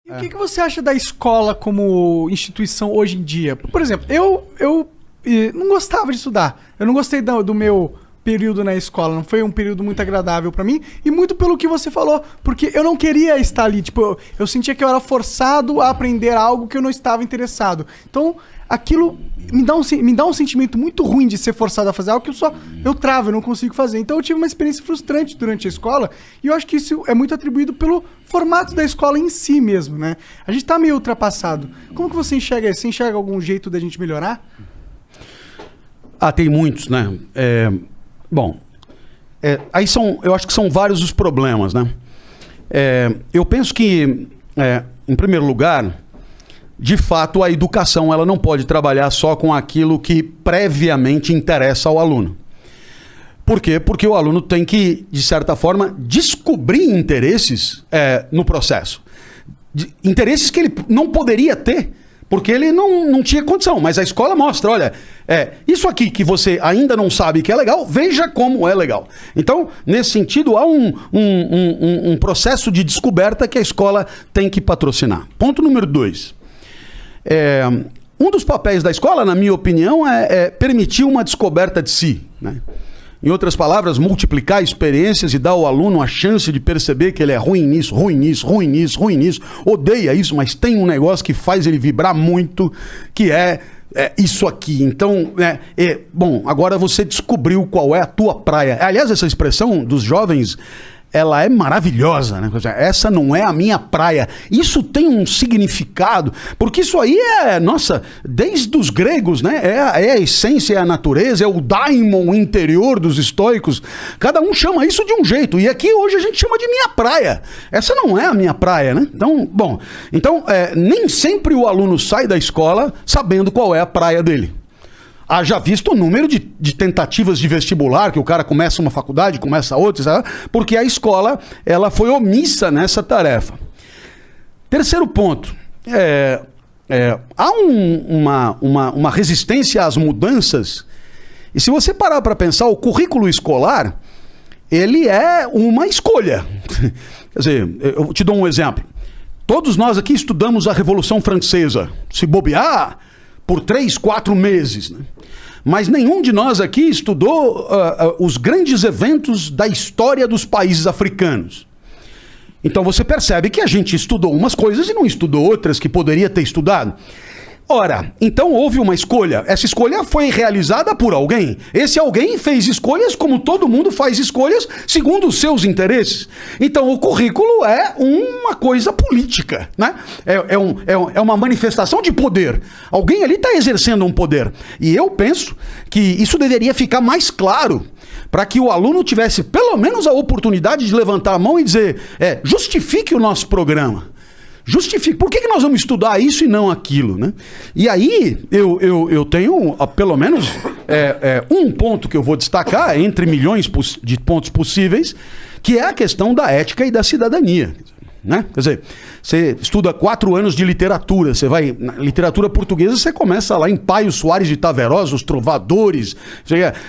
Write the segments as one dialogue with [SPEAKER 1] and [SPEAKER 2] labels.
[SPEAKER 1] E o que você acha da escola como instituição hoje em dia? Por exemplo, eu não gostava de estudar. Eu não gostei do meu período na escola. Não foi um período muito agradável pra mim. E muito pelo que você falou. Porque eu não queria estar ali. Tipo, eu sentia que eu era forçado a aprender algo que eu não estava interessado. Então, aquilo me dá um sentimento muito ruim de ser forçado a fazer algo que eu travo, eu não consigo fazer. Então eu tive uma experiência frustrante durante a escola e eu acho que isso é muito atribuído pelo formato da escola em si mesmo, né? A gente tá meio ultrapassado. Como que você enxerga isso? Você enxerga algum jeito da gente melhorar?
[SPEAKER 2] Tem muitos, né? Aí eu acho que são vários os problemas, né? Eu penso que, em primeiro lugar, de fato, a educação ela não pode trabalhar só com aquilo que previamente interessa ao aluno. Por quê? Porque o aluno tem que, de certa forma, descobrir interesses no processo. Interesses que ele não poderia ter, porque ele não tinha condição. Mas a escola mostra, olha, isso aqui que você ainda não sabe que é legal, veja como é legal. Então, nesse sentido, há um processo de descoberta que a escola tem que patrocinar. Ponto número 2. Um dos papéis da escola, na minha opinião, é permitir uma descoberta de si, né? Em outras palavras, multiplicar experiências e dar ao aluno a chance de perceber que ele é ruim nisso, ruim nisso, ruim nisso, ruim nisso, odeia isso, mas tem um negócio que faz ele vibrar muito, que é isso aqui. Então, bom, agora você descobriu qual é a tua praia. Aliás, essa expressão dos jovens, ela é maravilhosa, né? Essa não é a minha praia. Isso tem um significado, porque isso aí nossa, desde os gregos, né? É a essência, é a natureza, é o daimon interior dos estoicos. Cada um chama isso de um jeito. E aqui hoje a gente chama de minha praia. Essa não é a minha praia, né? Então, nem sempre o aluno sai da escola sabendo qual é a praia dele. Haja visto o número de tentativas de vestibular, que o cara começa uma faculdade, começa outra, sabe? Porque a escola ela foi omissa nessa tarefa. Terceiro ponto, há uma resistência às mudanças, e se você parar para pensar, o currículo escolar, ele é uma escolha. Quer dizer, eu te dou um exemplo. Todos nós aqui estudamos a Revolução Francesa. Se bobear, por 3, 4 meses, né? Mas nenhum de nós aqui estudou os grandes eventos da história dos países africanos. Então você percebe que a gente estudou umas coisas e não estudou outras que poderia ter estudado. Ora, então houve uma escolha. Essa escolha foi realizada por alguém. Esse alguém fez escolhas como todo mundo faz escolhas segundo os seus interesses. Então o currículo é uma coisa política, né? É uma manifestação de poder. Alguém ali está exercendo um poder. E eu penso que isso deveria ficar mais claro para que o aluno tivesse pelo menos a oportunidade de levantar a mão e dizer, justifique o nosso programa. Justifique. Por que nós vamos estudar isso e não aquilo, né? E aí, eu tenho pelo menos um ponto que eu vou destacar, entre milhões de pontos possíveis, que é a questão da ética e da cidadania, né? Quer dizer, você estuda 4 anos de literatura, você vai na literatura portuguesa, você começa lá em Paio Soares de Taverosa, os trovadores,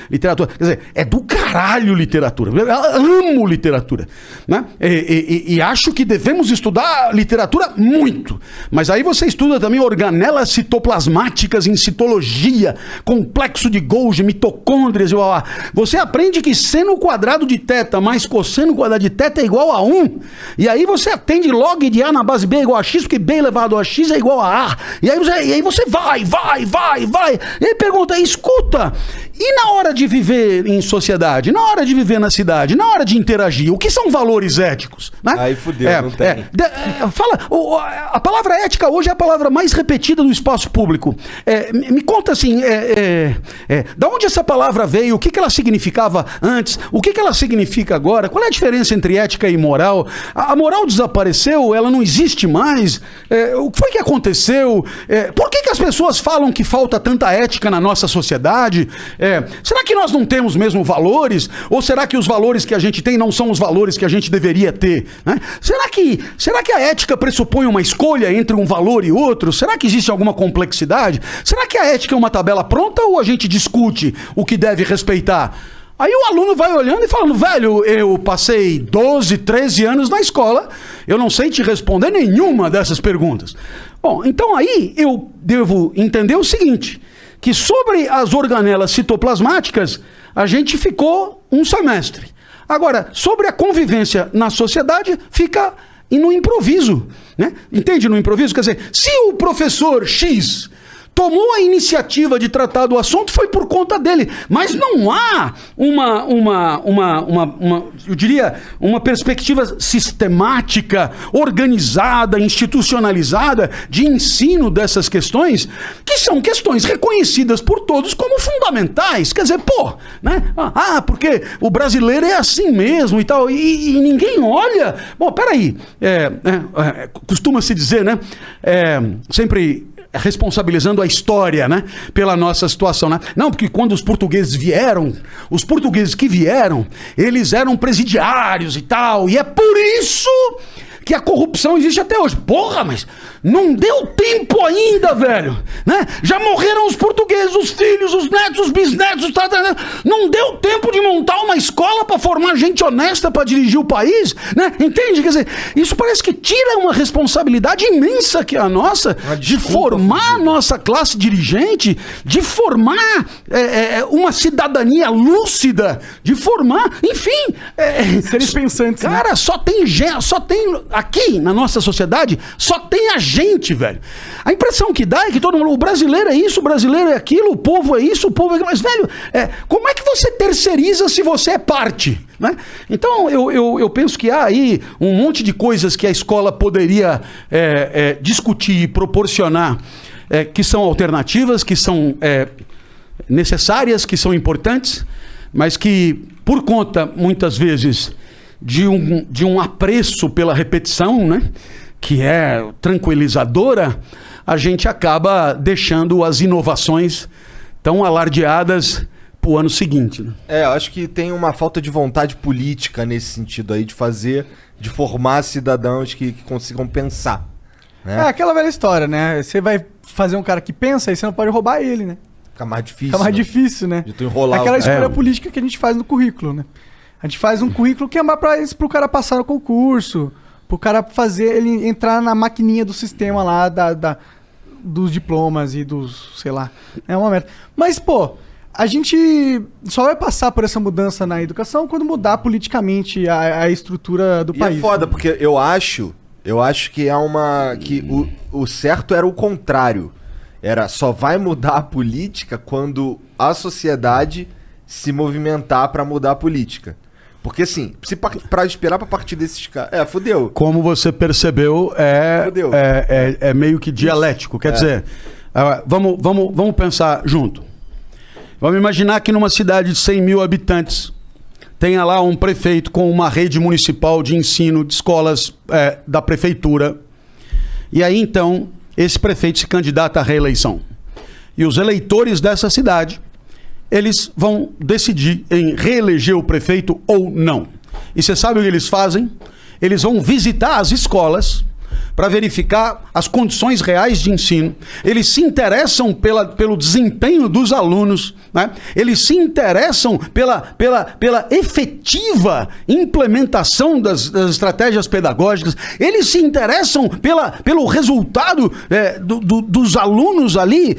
[SPEAKER 2] literatura, quer dizer, é do caralho literatura, eu amo literatura, né? E acho que devemos estudar literatura muito, mas aí você estuda também organelas citoplasmáticas em citologia, complexo de Golgi, mitocôndrias, você aprende que seno quadrado de θ mais cosseno quadrado de θ é igual a 1, e aí você atende log de A na base B é igual a X, porque B elevado a X é igual a A. E aí você vai. E aí pergunta, escuta, e na hora de viver em sociedade, na hora de viver na cidade, na hora de interagir, o que são valores éticos? Né?
[SPEAKER 3] Aí fudeu, não tem.
[SPEAKER 2] A palavra ética hoje é a palavra mais repetida no espaço público. Me conta assim, da onde essa palavra veio, o que ela significava antes, o que ela significa agora, qual é a diferença entre ética e moral? A moral desapareceu, ela não existe mais? O que foi que aconteceu? Por que as pessoas falam que falta tanta ética na nossa sociedade? Será que nós não temos mesmo valores? Ou será que os valores que a gente tem não são os valores que a gente deveria ter? Né? Será que a ética pressupõe uma escolha entre um valor e outro? Será que existe alguma complexidade? Será que a ética é uma tabela pronta ou a gente discute o que deve respeitar? Aí o aluno vai olhando e falando, velho, eu passei 12, 13 anos na escola, eu não sei te responder nenhuma dessas perguntas. Bom, então aí eu devo entender o seguinte, que sobre as organelas citoplasmáticas, a gente ficou um semestre. Agora, sobre a convivência na sociedade, fica no improviso, né? Entende no improviso? Quer dizer, se o professor X tomou a iniciativa de tratar do assunto, foi por conta dele. Mas não há eu diria, uma perspectiva sistemática, organizada, institucionalizada de ensino dessas questões, que são questões reconhecidas por todos como fundamentais. Quer dizer, né? Porque o brasileiro é assim mesmo e tal, e ninguém olha. Bom, peraí, costuma-se dizer, né? Sempre responsabilizando a história, né, pela nossa situação, né? Não, porque quando os portugueses que vieram, eles eram presidiários e tal, e é por isso que a corrupção existe até hoje. Porra, mas não deu tempo ainda, velho, né? Já morreram os portugueses, os filhos, os netos, os bisnetos, não deu tempo de montar uma escola para formar gente honesta para dirigir o país, né? Entende? Quer dizer, isso parece que tira uma responsabilidade imensa que é a nossa, de formar a nossa classe dirigente, de formar uma cidadania lúcida, de formar, enfim...
[SPEAKER 1] seres pensantes,
[SPEAKER 2] cara, né? Só tem aqui na nossa sociedade, só tem a gente, velho. A impressão que dá é que todo mundo, o brasileiro é isso, o brasileiro é aquilo, o povo é isso, o povo é aquilo. Mas, velho, como é que você terceiriza se você é parte, né? Então, eu penso que há aí um monte de coisas que a escola poderia discutir e proporcionar, que são alternativas, que são necessárias, que são importantes, mas que, por conta, muitas vezes, de um apreço pela repetição, né, que é tranquilizadora, a gente acaba deixando as inovações tão alardeadas para o ano seguinte, né?
[SPEAKER 3] Eu acho que tem uma falta de vontade política nesse sentido aí, de formar cidadãos que consigam pensar, né?
[SPEAKER 1] É aquela velha história, né? Você vai fazer um cara que pensa e você não pode roubar ele, né?
[SPEAKER 3] Fica mais difícil.
[SPEAKER 1] Fica mais difícil, né?
[SPEAKER 3] De tu enrolar
[SPEAKER 1] aquela
[SPEAKER 3] o cara.
[SPEAKER 1] escolha política que a gente faz no currículo, né? A gente faz um currículo que é mais pro cara passar no concurso, pro cara fazer ele entrar na maquininha do sistema lá dos diplomas e dos, sei lá, é uma merda. Mas, a gente só vai passar por essa mudança na educação quando mudar politicamente a estrutura do país.
[SPEAKER 3] É foda, porque eu acho que que o certo era o contrário. Só vai mudar a política quando a sociedade se movimentar pra mudar a política. Porque assim, pra esperar pra partir desses caras... fudeu.
[SPEAKER 2] Como você percebeu, é meio que dialético. Quer dizer, vamos pensar junto. Vamos imaginar que numa cidade de 100 mil habitantes tenha lá um prefeito com uma rede municipal de ensino de escolas da prefeitura. E aí, então, esse prefeito se candidata à reeleição. E os eleitores dessa cidade, eles vão decidir em reeleger o prefeito ou não. E você sabe o que eles fazem? Eles vão visitar as escolas para verificar as condições reais de ensino. Eles se interessam pelo desempenho dos alunos, né? Eles se interessam pela efetiva implementação das estratégias pedagógicas. Eles se interessam pelo resultado dos alunos ali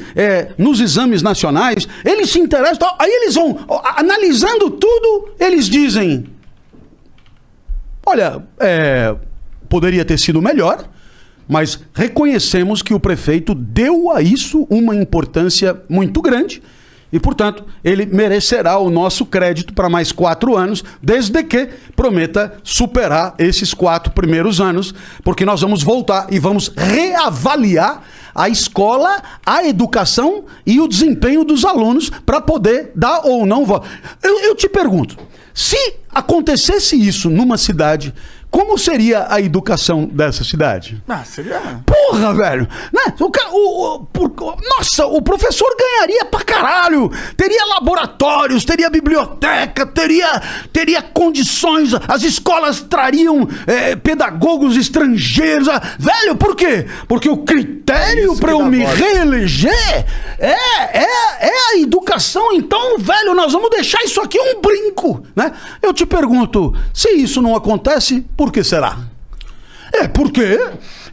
[SPEAKER 2] nos exames nacionais. Eles se interessam. Aí eles vão, analisando tudo, eles dizem: olha, poderia ter sido melhor, mas reconhecemos que o prefeito deu a isso uma importância muito grande e, portanto, ele merecerá o nosso crédito para mais 4 anos, desde que prometa superar esses 4 primeiros anos, porque nós vamos voltar e vamos reavaliar a escola, a educação e o desempenho dos alunos para poder dar ou não voto. Eu te pergunto, se acontecesse isso numa cidade como seria a educação dessa cidade?
[SPEAKER 1] Ah, seria...
[SPEAKER 2] Porra, velho! Né? Nossa, o professor ganharia pra caralho! Teria laboratórios, teria biblioteca, teria condições, as escolas trariam pedagogos estrangeiros. Velho, por quê? Porque o critério pra eu me reeleger é a educação. Então, velho, nós vamos deixar isso aqui um brinco, né? Eu te pergunto, se isso não acontece, por que será? É porque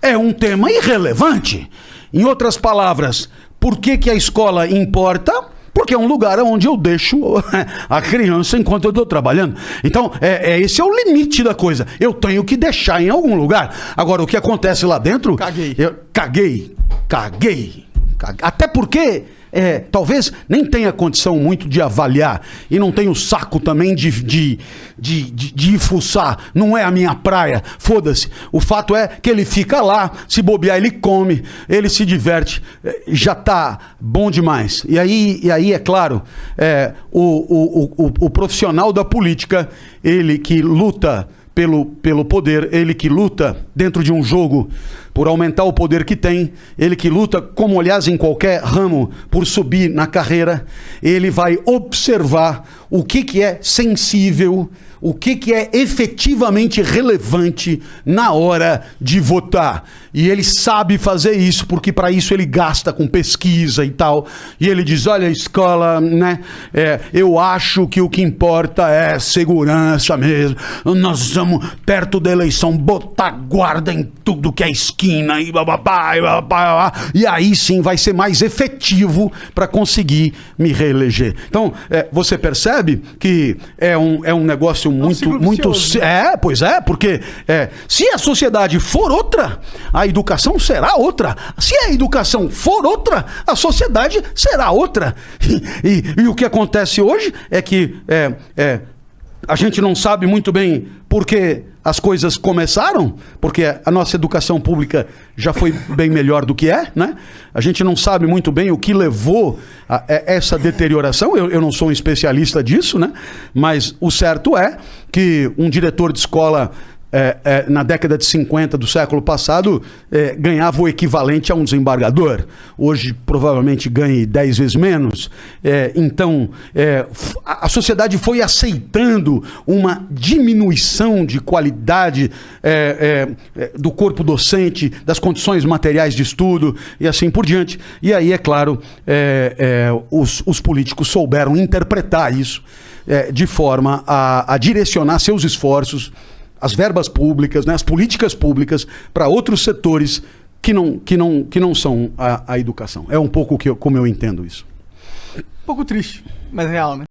[SPEAKER 2] é um tema irrelevante. Em outras palavras, por que a escola importa? Porque é um lugar onde eu deixo a criança enquanto eu estou trabalhando. Então, esse é o limite da coisa. Eu tenho que deixar em algum lugar. Agora, o que acontece lá dentro... Caguei. Até porque... talvez nem tenha condição muito de avaliar e não tenho saco também de ir fuçar, não é a minha praia, foda-se. O fato é que ele fica lá, se bobear ele come, ele se diverte, já tá bom demais. E aí é claro, o profissional da política, ele que luta pelo poder, ele que luta dentro de um jogo por aumentar o poder que tem, ele que luta, como aliás em qualquer ramo, por subir na carreira, ele vai observar o que é sensível, o que é efetivamente relevante na hora de votar. E ele sabe fazer isso, porque para isso ele gasta com pesquisa e tal. E ele diz, olha, escola, né? Eu acho que o que importa é segurança mesmo. Nós vamos, perto da eleição, botar guarda em tudo que é esquina e bababá, e aí sim vai ser mais efetivo para conseguir me reeleger. Então, você percebe que é um negócio muito... Pois é, porque se a sociedade for outra, a educação será outra. Se a educação for outra, a sociedade será outra. E o que acontece hoje é que a gente não sabe muito bem por que as coisas começaram, porque a nossa educação pública já foi bem melhor do que né? A gente não sabe muito bem o que levou a essa deterioração. Eu não sou um especialista disso, né? Mas o certo é que um diretor de escola na década de 50 do século passado ganhava o equivalente a um desembargador. Hoje provavelmente ganhe 10 vezes menos. Então a sociedade foi aceitando uma diminuição de qualidade do corpo docente, das condições materiais de estudo e assim por diante. E aí, é claro, os políticos souberam interpretar isso de forma a direcionar seus esforços, as verbas públicas, né, as políticas públicas para outros setores que não são a educação. É um pouco como eu entendo isso.
[SPEAKER 1] Um pouco triste, mas real, né?